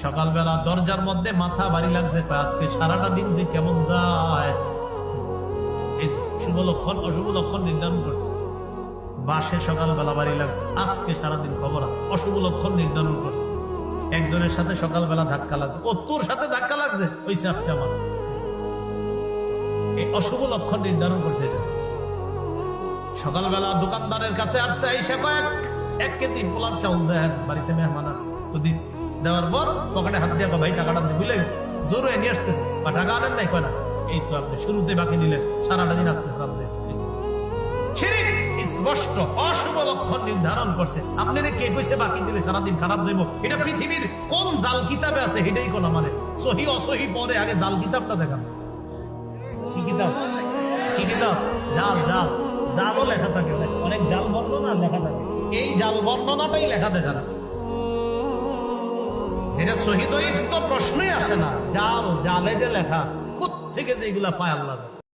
সকালবেলা দরজার মধ্যে মাথা ভারী লাগছে, আজকে সারাটা দিন যে কেমন যায়, এই শুভ লক্ষণ অশুভ লক্ষণ নির্ধারণ করছে। বাসে সকালবেলা ভারী লাগছে, আজকে সারাদিন খবর আছে, অশুভ লক্ষণ নির্ধারণ করছে। একজনের সাথে সকালবেলা ধাক্কা লাগছে, ও তোর সাথে ধাক্কা লাগছে, ওইসে আজকে আমার, এই অশুভ লক্ষণ নির্ধারণ করছে। এটা সকালবেলা দোকানদারের কাছে আসছে, আইসা এক কেজি পোলার চাউল দেন, বাড়িতে মেহমান আসছে, তো দিস, দেওয়ার পর পকেটে হাত দিয়ে ভাই টাকাটা দিয়ে ভুলে গেছে, দৌড়ে নিয়ে আসতেছে, বা টাকা আনেন নাই কয় না, এই তো আপনি শুরুতে বাকি নিলেন, সারাটা দিন আজকে খারাপ যায়। শিরক স্পষ্ট অশুভ লক্ষণ নির্ধারণ করছে। আপনারা কে কইছে বাকি দিলে সারাদিন খারাপ যাইব? এটা পৃথিবীর কোন জাল কিতাবে আছে? এটাই কোন মানে সহি অসহি পরে, আগে জাল কিতাবটা দেখান। কি কিতাব? কি কিতাব? জাল জাল জালও লেখা থাকে, অনেক জাল বর্ণনা লেখা থাকে, এই জাল বর্ণনাটাই লেখা দেখা না, যেটা সহি দঈফ তো প্রশ্নই আসে না। জাল জালে যে লেখা আছে, কোথেকে যে এগুলা পায় আল্লাহ।